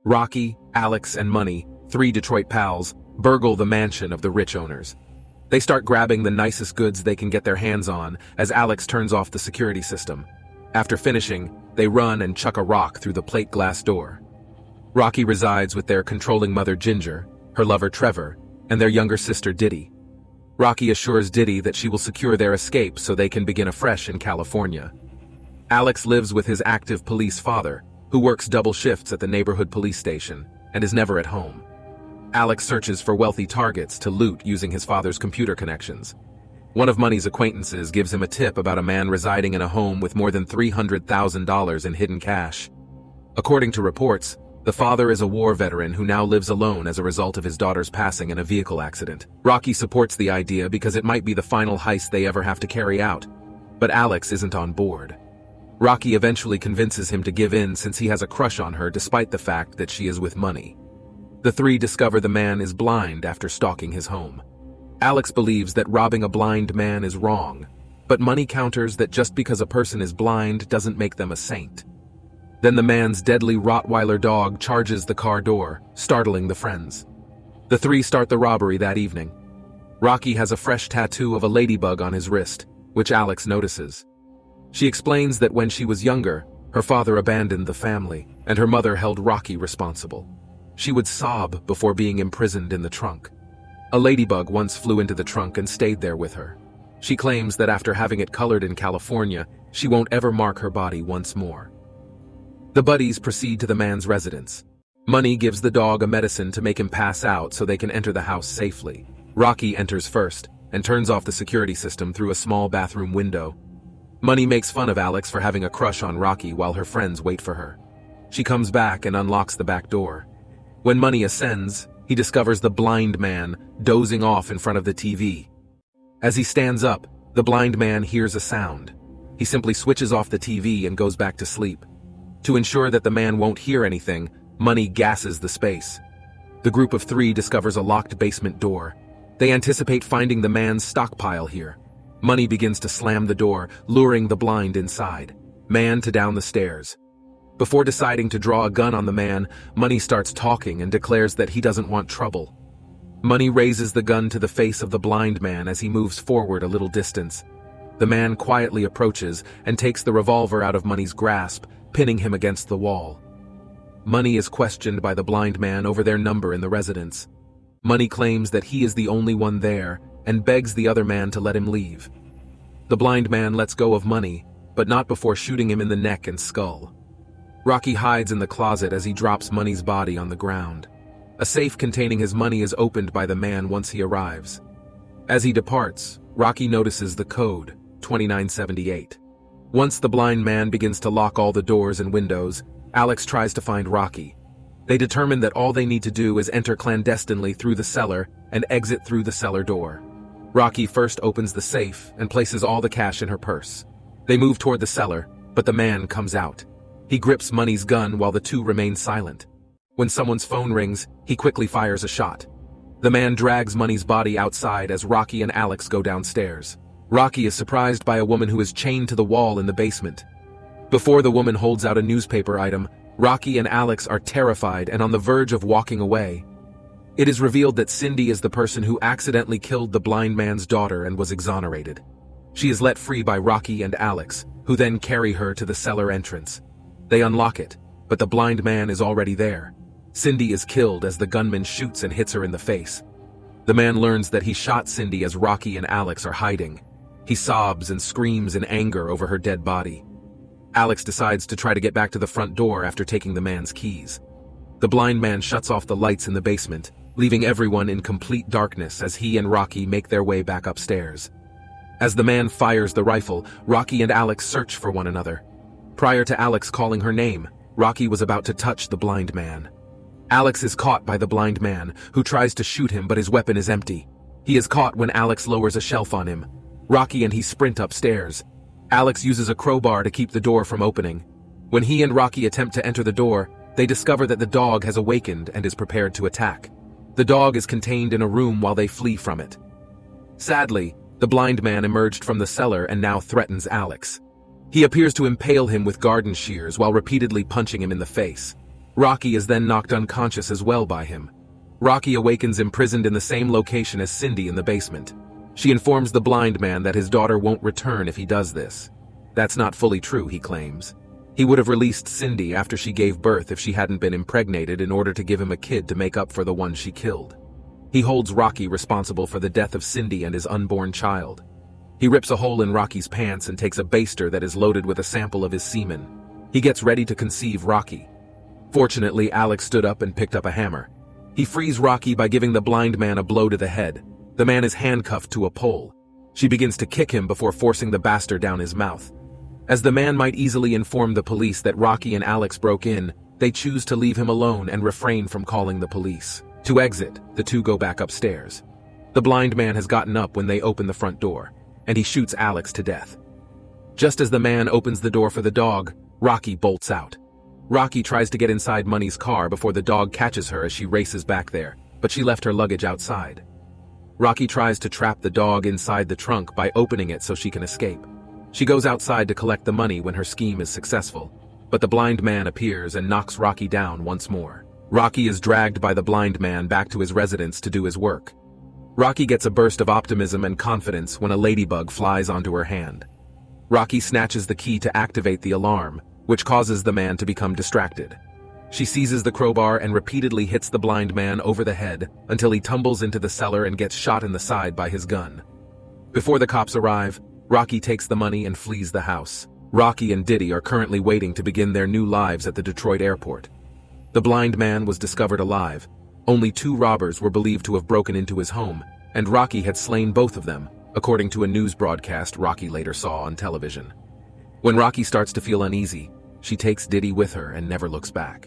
Rocky, Alex, and Money, three Detroit pals, burgle the mansion of the rich owners. They start grabbing the nicest goods they can get their hands on as Alex turns off the security system. After finishing, they run and chuck a rock through the plate glass door. Rocky resides with their controlling mother Ginger, her lover Trevor, and their younger sister Diddy. Rocky assures Diddy that she will secure their escape so they can begin afresh in California. Alex lives with his active police father, who works double shifts at the neighborhood police station and is never at home. Alex searches for wealthy targets to loot using his father's computer connections. One of Money's acquaintances gives him a tip about a man residing in a home with more than $300,000 in hidden cash. According to reports, the father is a war veteran who now lives alone as a result of his daughter's passing in a vehicle accident. Rocky supports the idea because it might be the final heist they ever have to carry out. But Alex isn't on board. Rocky eventually convinces him to give in since he has a crush on her despite the fact that she is with Money. The three discover the man is blind after stalking his home. Alex believes that robbing a blind man is wrong, but Money counters that just because a person is blind doesn't make them a saint. Then the man's deadly Rottweiler dog charges the car door, startling the friends. The three start the robbery that evening. Rocky has a fresh tattoo of a ladybug on his wrist, which Alex notices. She explains that when she was younger, her father abandoned the family, and her mother held Rocky responsible. She would sob before being imprisoned in the trunk. A ladybug once flew into the trunk and stayed there with her. She claims that after having it colored in California, she won't ever mark her body once more. The buddies proceed to the man's residence. Money gives the dog a medicine to make him pass out so they can enter the house safely. Rocky enters first and turns off the security system through a small bathroom window. Money makes fun of Alex for having a crush on Rocky while her friends wait for her. She comes back and unlocks the back door. When Money ascends, he discovers the blind man dozing off in front of the TV. As he stands up, the blind man hears a sound. He simply switches off the TV and goes back to sleep. To ensure that the man won't hear anything, Money gasses the space. The group of three discovers a locked basement door. They anticipate finding the man's stockpile here. Money begins to slam the door, luring the blind inside. Man to down the stairs. Before deciding to draw a gun on the man, Money starts talking and declares that he doesn't want trouble. Money raises the gun to the face of the blind man as he moves forward a little distance. The man quietly approaches and takes the revolver out of Money's grasp, pinning him against the wall. Money is questioned by the blind man over their number in the residence. Money claims that he is the only one there and begs the other man to let him leave. The blind man lets go of Money, but not before shooting him in the neck and skull. Rocky hides in the closet as he drops Money's body on the ground. A safe containing his money is opened by the man once he arrives. As he departs, Rocky notices the code, 2978. Once the blind man begins to lock all the doors and windows, Alex tries to find Rocky. They determine that all they need to do is enter clandestinely through the cellar and exit through the cellar door. Rocky first opens the safe and places all the cash in her purse. They move toward the cellar, but the man comes out. He grips Money's gun while the two remain silent. When someone's phone rings, he quickly fires a shot. The man drags Money's body outside as Rocky and Alex go downstairs. Rocky is surprised by a woman who is chained to the wall in the basement. Before the woman holds out a newspaper item, Rocky and Alex are terrified and on the verge of walking away. It is revealed that Cindy is the person who accidentally killed the blind man's daughter and was exonerated. She is let free by Rocky and Alex, who then carry her to the cellar entrance. They unlock it, but the blind man is already there. Cindy is killed as the gunman shoots and hits her in the face. The man learns that he shot Cindy as Rocky and Alex are hiding. He sobs and screams in anger over her dead body. Alex decides to try to get back to the front door after taking the man's keys. The blind man shuts off the lights in the basement, leaving everyone in complete darkness as he and Rocky make their way back upstairs. As the man fires the rifle, Rocky and Alex search for one another. Prior to Alex calling her name, Rocky was about to touch the blind man. Alex is caught by the blind man, who tries to shoot him but his weapon is empty. He is caught when Alex lowers a shelf on him. Rocky and he sprint upstairs. Alex uses a crowbar to keep the door from opening. When he and Rocky attempt to enter the door, they discover that the dog has awakened and is prepared to attack. The dog is contained in a room while they flee from it. Sadly, the blind man emerged from the cellar and now threatens Alex. He appears to impale him with garden shears while repeatedly punching him in the face. Rocky is then knocked unconscious as well by him. Rocky awakens imprisoned in the same location as Cindy in the basement. She informs the blind man that his daughter won't return if he does this. That's not fully true, he claims. He would have released Cindy after she gave birth if she hadn't been impregnated in order to give him a kid to make up for the one she killed. He holds Rocky responsible for the death of Cindy and his unborn child. He rips a hole in Rocky's pants and takes a baster that is loaded with a sample of his semen. He gets ready to conceive Rocky. Fortunately, Alex stood up and picked up a hammer. He frees Rocky by giving the blind man a blow to the head. The man is handcuffed to a pole. She begins to kick him before forcing the bastard down his mouth. As the man might easily inform the police that Rocky and Alex broke in, they choose to leave him alone and refrain from calling the police. To exit, the two go back upstairs. The blind man has gotten up when they open the front door, and he shoots Alex to death. Just as the man opens the door for the dog, Rocky bolts out. Rocky tries to get inside Money's car before the dog catches her as she races back there, but she left her luggage outside. Rocky tries to trap the dog inside the trunk by opening it so she can escape. She goes outside to collect the money when her scheme is successful, but the blind man appears and knocks Rocky down once more. Rocky is dragged by the blind man back to his residence to do his work. Rocky gets a burst of optimism and confidence when a ladybug flies onto her hand. Rocky snatches the key to activate the alarm, which causes the man to become distracted. She seizes the crowbar and repeatedly hits the blind man over the head until he tumbles into the cellar and gets shot in the side by his gun. Before the cops arrive, Rocky takes the money and flees the house. Rocky and Diddy are currently waiting to begin their new lives at the Detroit airport. The blind man was discovered alive. Only 2 robbers were believed to have broken into his home, and Rocky had slain both of them, according to a news broadcast Rocky later saw on television. When Rocky starts to feel uneasy, she takes Diddy with her and never looks back.